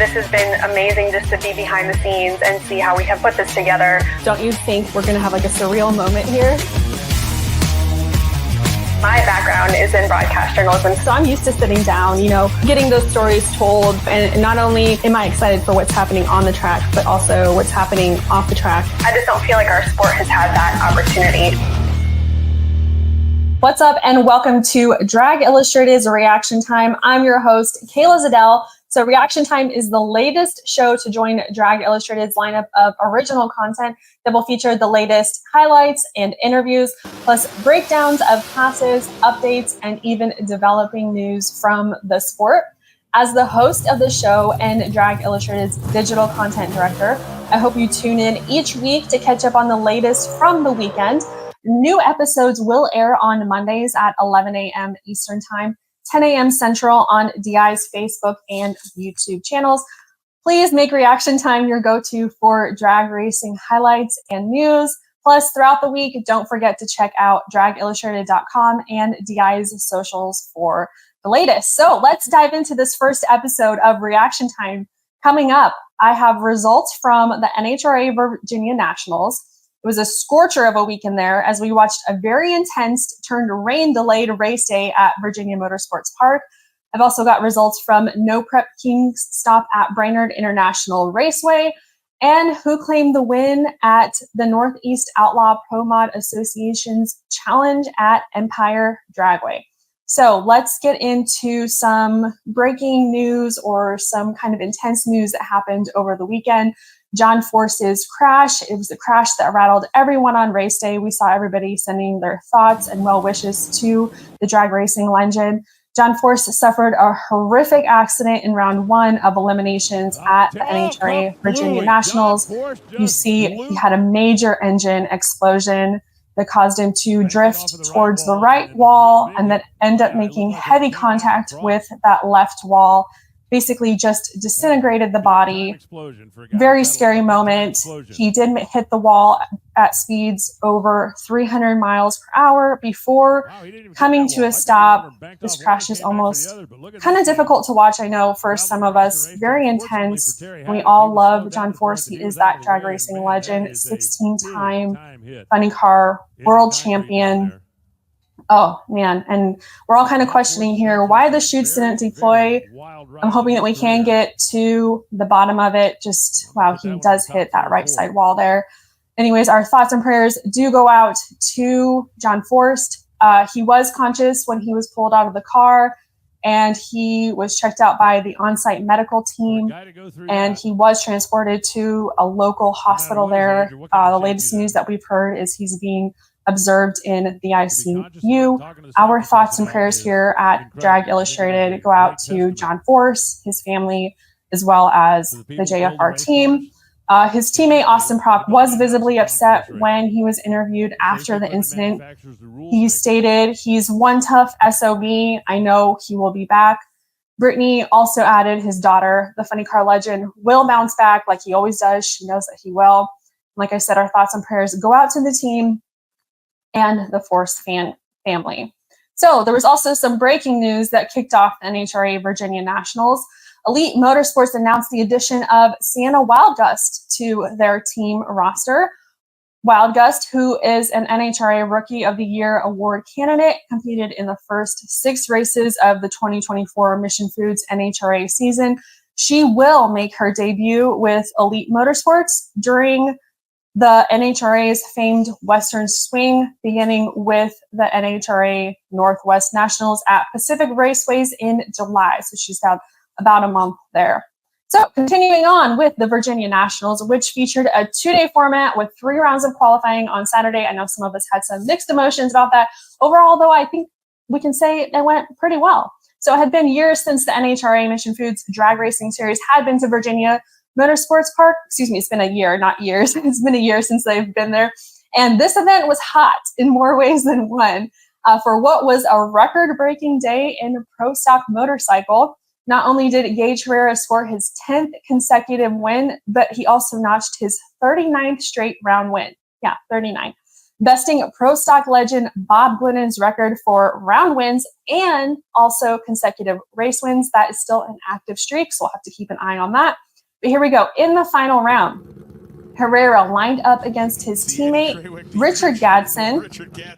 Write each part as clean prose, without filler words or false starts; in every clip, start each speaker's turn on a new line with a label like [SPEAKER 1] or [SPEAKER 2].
[SPEAKER 1] This has been amazing just to be behind the scenes and see how we have put this together.
[SPEAKER 2] Don't you think we're going to have like a surreal moment here?
[SPEAKER 1] My background is in broadcast journalism.
[SPEAKER 2] So I'm used to sitting down, getting those stories told. And not only am I excited for what's happening on the track, but also what's happening off the track.
[SPEAKER 1] I just don't feel like our sport has had that opportunity.
[SPEAKER 2] What's up, and welcome to Drag Illustrated's Reaction Time. I'm your host, Kayla Zadel. So Reaction Time is the latest show to join Drag Illustrated's lineup of original content that will feature the latest highlights and interviews, plus breakdowns of classes, updates, and even developing news from the sport. As the host of the show and Drag Illustrated's digital content director, I hope you tune in each week to catch up on the latest from the weekend. New episodes will air on Mondays at 11 a.m. Eastern Time, 10 a.m. Central on DI's Facebook and YouTube channels. Please make Reaction Time your go-to for drag racing highlights and news. Plus, throughout the week, don't forget to check out dragillustrated.com and DI's socials for the latest. So let's dive into this first episode of Reaction Time. Coming up, I have results from the NHRA Virginia Nationals. It was a scorcher of a weekend there as we watched a very intense turned rain-delayed race day at Virginia Motorsports Park. I've also got results from No Prep King's stop at Brainerd International Raceway and who claimed the win at the Northeast Outlaw Pro Mod Association's challenge at Empire Dragway. So let's get into some breaking news or some kind of intense news that happened over the weekend. John Force's crash. It was a crash that rattled everyone on race day. We saw everybody sending their thoughts and well wishes to the drag racing legend. John Force suffered a horrific accident in round one of eliminations at the NHRA Virginia Nationals. You see he had a major engine explosion that caused him to drift towards the right wall and then end up making heavy contact with that left wall. Basically just disintegrated the body. Very scary moment. He did hit the wall at speeds over 300 miles per hour before coming to a stop. This crash is almost kind of difficult to watch, I know, for some of us. Very intense. We all love John Force. He is that drag racing legend, 16-time funny car world champion. Oh, man. And we're all kind of questioning here why the chutes didn't deploy. I'm hoping that we can get to the bottom of it. Just, wow, he does hit that right side wall there. Anyways, our thoughts and prayers do go out to John Force. He was conscious when he was pulled out of the car, and he was checked out by the on-site medical team, and he was transported to a local hospital there. The latest news that we've heard is he's being observed in the ICU. Our thoughts and prayers here at Drag Illustrated go out to John Force, his family, as well as the JFR team. His teammate, Austin Prock, was visibly upset when he was interviewed after the incident. He stated, "He's one tough SOB. I know he will be back." Brittany also added his daughter, the funny car legend, will bounce back like he always does. She knows that he will. Like I said, our thoughts and prayers go out to the team and the Force family. So there was also some breaking news that kicked off the NHRA Virginia Nationals. Elite Motorsports announced the addition of Sienna Wildgust to their team roster. Wildgust, who is an NHRA Rookie of the Year award candidate, competed in the first 6 races of the 2024 Mission Foods NHRA season. She will make her debut with Elite Motorsports during the NHRA's famed Western Swing, beginning with the NHRA Northwest Nationals at Pacific Raceways in July. So she's got about a month there. So continuing on with the Virginia Nationals, which featured a 2-day format with 3 rounds of qualifying on Saturday. I know some of us had some mixed emotions about that. Overall, though, I think we can say it went pretty well. So it had been years since the NHRA Mission Foods drag racing series had been to Virginia Motorsports Park. Excuse me, it's been a year, not years. It's been a year since they've been there. And this event was hot in more ways than one. For what was a record-breaking day in pro stock motorcycle, not only did Gaige Herrera score his 10th consecutive win, but he also notched his 39th straight round win. Yeah, 39. besting pro stock legend Bob Glennon's record for round wins and also consecutive race wins. That is still an active streak, so we'll have to keep an eye on that. But here we go. In the final round, Herrera lined up against his teammate, Richard Gadsden.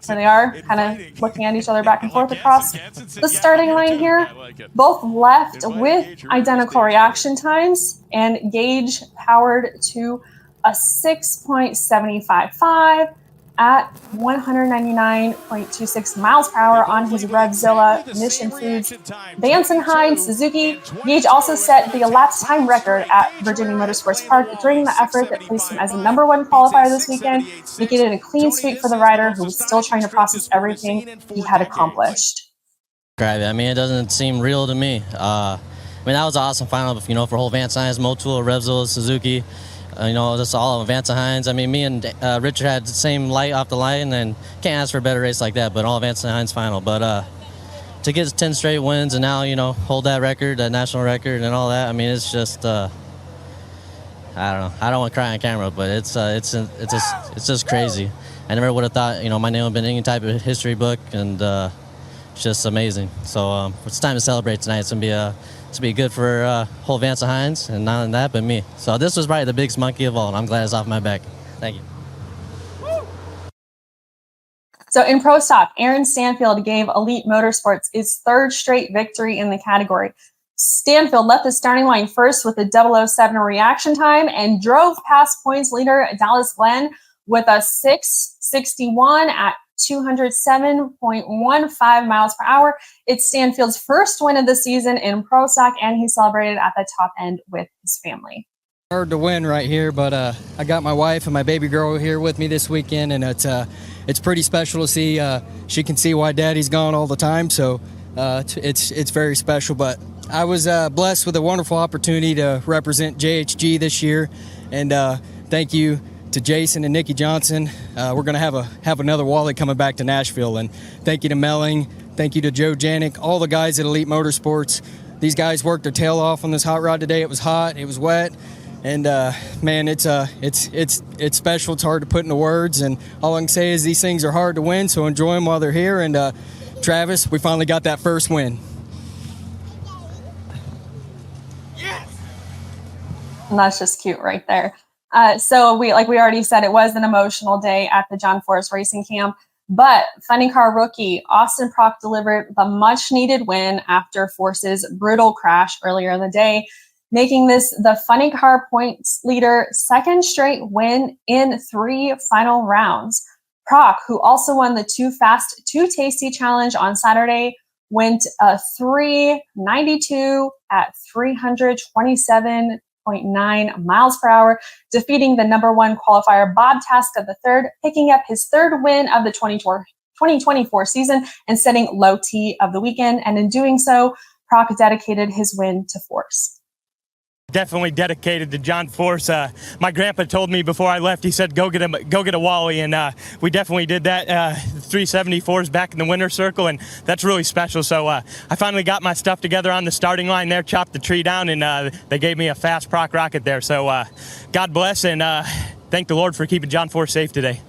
[SPEAKER 2] So they are kind of looking at each other back and forth across the starting line here. Both left with identical reaction times, and Gaige powered to a 6.755 at 199.26 miles per hour on his Revzilla Mission Foods Vance & Hines Suzuki. Gaige also set the elapsed time record at Virginia Motorsports Park during the effort that placed him as the #1 qualifier this weekend, making it a clean sweep for the rider who was still trying to process everything he had accomplished.
[SPEAKER 3] I mean, it doesn't seem real to me. I mean, that was an awesome final, for whole Vance & Hines, Motul, Revzilla, Suzuki. Just all of Vance & Hines. I mean, me and Richard had the same light off the line, and can't ask for a better race like that, but all Vance & Hines final. But to get 10 straight wins and now, hold that record, that national record and all that, I mean, it's just, I don't know. I don't want to cry on camera, but it's just crazy. I never would have thought, my name would have been in any type of history book, and it's just amazing. So it's time to celebrate tonight. It's going to be good for whole Vance & Hines, and not only that, but me. So this was probably the biggest monkey of all, and I'm glad it's off my back. Thank you.
[SPEAKER 2] So in Pro Stock, Aaron Stanfield gave Elite Motorsports his 3rd straight victory in the category. Stanfield left the starting line first with a 007 reaction time and drove past points leader Dallas Glenn with a 6:61 at 207.15 miles per hour. It's Stanfield's first win of the season in Pro Stock, and he celebrated at the top end with his family.
[SPEAKER 4] Hard to win right here, but I got my wife and my baby girl here with me this weekend, and it's pretty special to see. She can see why Daddy's gone all the time, so it's very special. But I was blessed with a wonderful opportunity to represent JHG this year, and thank you to Jason and Nikki Johnson. We're going to have another Wally coming back to Nashville, and thank you to Melling, thank you to Joe Janik, all the guys at Elite Motorsports. These guys worked their tail off on this hot rod today. It was hot, it was wet, and man, it's special. It's hard to put into words, and all I can say is these things are hard to win, so enjoy them while they're here. And Travis, we finally got that first win.
[SPEAKER 2] Yes. And that's just cute right there. So we already said, it was an emotional day at the John Forrest Racing Camp, but funny car rookie Austin Prock delivered the much needed win after Force's brutal crash earlier in the day, making this the funny car points leader 2nd straight win in 3 final rounds. Prock, who also won the Too Fast, Too Tasty challenge on Saturday, went a 3:92 at 327.9 miles per hour, defeating the #1 qualifier Bob Tasca III, picking up his 3rd win of the 2024 season and setting low T of the weekend. And in doing so, Prock dedicated his win to Force.
[SPEAKER 5] Definitely dedicated to John Force. My grandpa told me before I left, he said, go get a Wally, and we definitely did that. 374s back in the winner's circle, and that's really special. So I finally got my stuff together on the starting line there, chopped the tree down, and they gave me a fast Proc rocket there. So God bless, and thank the Lord for keeping John Force safe today.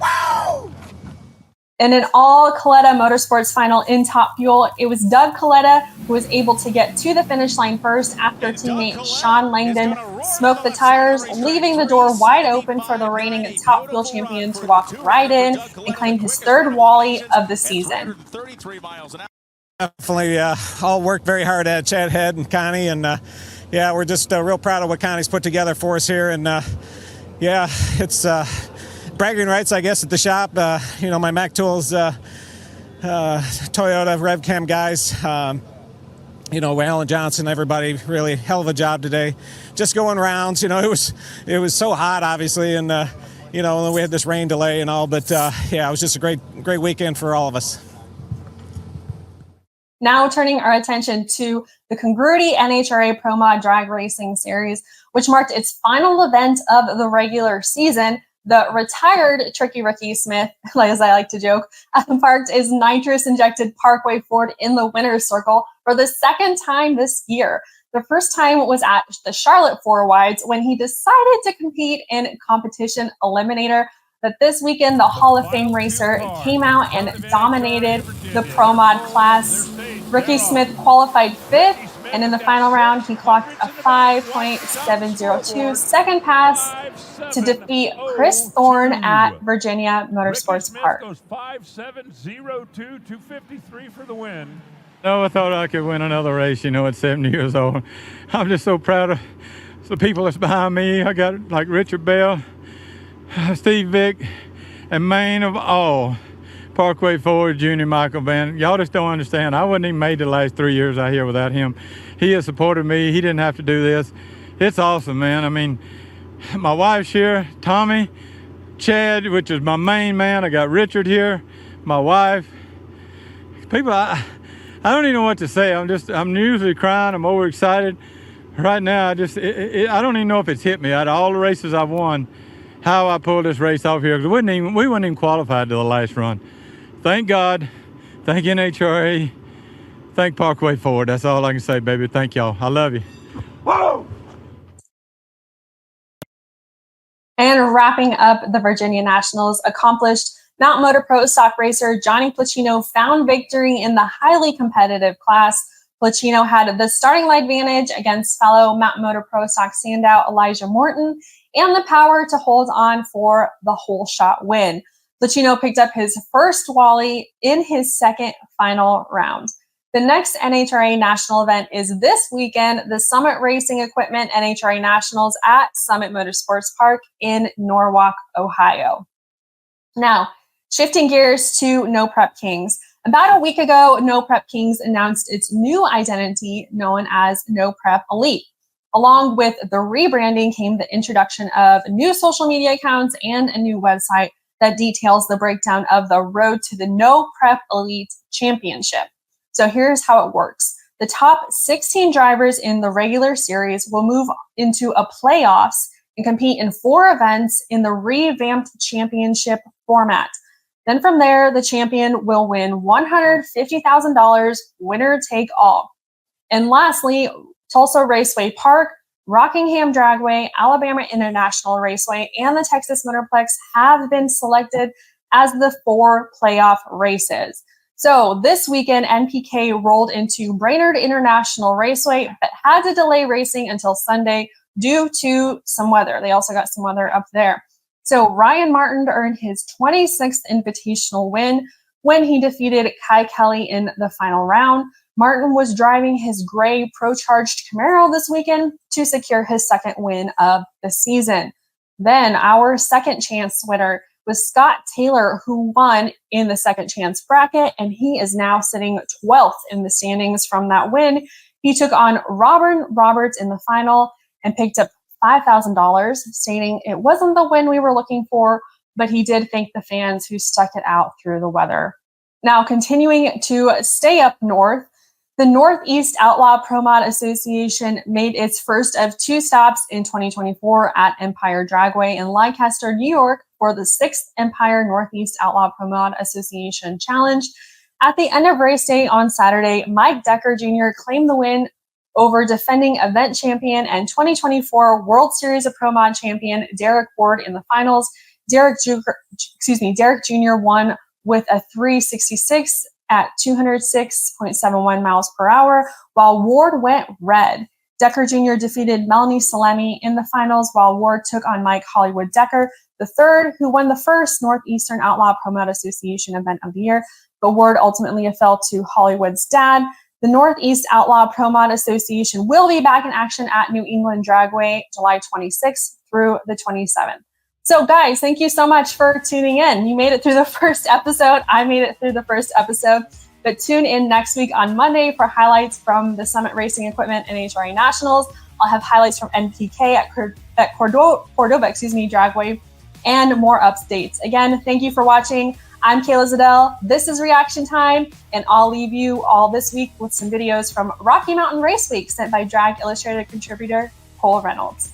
[SPEAKER 2] Wow! In an all Coletta Motorsports final in Top Fuel, it was Doug Coletta who was able to get to the finish line first after teammate Sean Langdon smoked the tires, leaving the door wide open for the reigning Top Fuel champion to walk right in and claim his 3rd Wally of the season.
[SPEAKER 6] Definitely all worked very hard at Chad Head and Connie, and yeah, we're just real proud of what Connie's put together for us here, and yeah, it's bragging rights, I guess, at the shop. My Mac Tools, Toyota RevCam guys, Alan Johnson, everybody, really hell of a job today. Just going rounds, it was so hot, obviously, and and then we had this rain delay and all, but yeah, it was just a great weekend for all of us.
[SPEAKER 2] Now turning our attention to the Congruity NHRA Pro Mod Drag Racing Series, which marked its final event of the regular season. The retired Tricky Ricky Smith, as I like to joke, parked his nitrous-injected Parkway Ford in the winner's circle for the 2nd time this year. The first time was at the Charlotte Four Wides when he decided to compete in Competition Eliminator. But this weekend, the Hall of Fame racer came out and dominated the Pro Mod class. Ricky Smith qualified 5th, and in the final round, he clocked a 5.702 second pass to defeat Chris Thorne at Virginia Motorsports Park.
[SPEAKER 7] 5.702, 253 for the win.
[SPEAKER 8] No, I thought I could win another race, at 70 years old. I'm just so proud of the people that's behind me. I got like Richard Bell, Steve Vick, and main of all, Parkway Ford Jr. Michael Van. Y'all just don't understand. I wouldn't even made the last 3 years out here without him. He has supported me. He didn't have to do this. It's awesome, man. I mean, my wife's here, Tommy, Chad, which is my main man. I got Richard here, my wife. People, I don't even know what to say. I'm usually crying. I'm overexcited. Right now, I don't even know if it's hit me. Out of all the races I've won, how I pulled this race off here, because we weren't even qualified to the last run. Thank God. Thank NHRA. Thank Parkway Ford. That's all I can say, baby. Thank y'all. I love you. Whoa!
[SPEAKER 2] And wrapping up the Virginia Nationals, accomplished Mount Motor Pro stock racer Johnny Placino found victory in the highly competitive class. Placino had the starting line advantage against fellow Mount Motor Pro stock standout Elijah Morton and the power to hold on for the whole shot win. Placino picked up his first Wally in his second final round. The next NHRA national event is this weekend, the Summit Racing Equipment NHRA Nationals at Summit Motorsports Park in Norwalk, Ohio. Now, shifting gears to No Prep Kings. About a week ago, No Prep Kings announced its new identity known as No Prep Elite. Along with the rebranding came the introduction of new social media accounts and a new website that details the breakdown of the road to the No Prep Elite Championship. So here's how it works. The top 16 drivers in the regular series will move into a playoffs and compete in 4 events in the revamped championship format. Then from there, the champion will win $150,000, winner take all. And lastly, Tulsa Raceway Park, Rockingham Dragway, Alabama International Raceway, and the Texas Motorplex have been selected as the 4 playoff races. So this weekend, NPK rolled into Brainerd International Raceway, but had to delay racing until Sunday due to some weather. They also got some weather up there. So Ryan Martin earned his 26th Invitational win when he defeated Kai Kelly in the final round. Martin was driving his gray Pro-Charged Camaro this weekend to secure his second win of the season. Then our second chance winner was Scott Taylor, who won in the second chance bracket, and he is now sitting 12th in the standings from that win. He took on Robin Roberts in the final and picked up $5,000, stating it wasn't the win we were looking for, but he did thank the fans who stuck it out through the weather. Now, continuing to stay up north, the Northeast Outlaw Pro Mod Association made its first of 2 stops in 2024 at Empire Dragway in Leicester, New York for the 6th Empire Northeast Outlaw Pro Mod Association Challenge. At the end of race day on Saturday, Mike Decker Jr. claimed the win over defending event champion and 2024 World Series of Pro Mod champion Derek Ward in the finals. Derek Jr. won with a 366 at 206.71 miles per hour, while Ward went red. Decker Jr. defeated Melanie Salemi in the finals, while Ward took on Mike Hollywood Decker, the third, who won the first Northeastern Outlaw Pro Mod Association event of the year. But Ward ultimately fell to Hollywood's dad. The Northeast Outlaw Pro Mod Association will be back in action at New England Dragway July 26th through the 27th. So guys, thank you so much for tuning in. You made it through the first episode. I made it through the first episode. But tune in next week on Monday for highlights from the Summit Racing Equipment and NHRA Nationals. I'll have highlights from NPK at Cordova Dragway, and more updates. Again, thank you for watching. I'm Kayla Zadel. This is Reaction Time, and I'll leave you all this week with some videos from Rocky Mountain Race Week sent by Drag Illustrated contributor Cole Reynolds.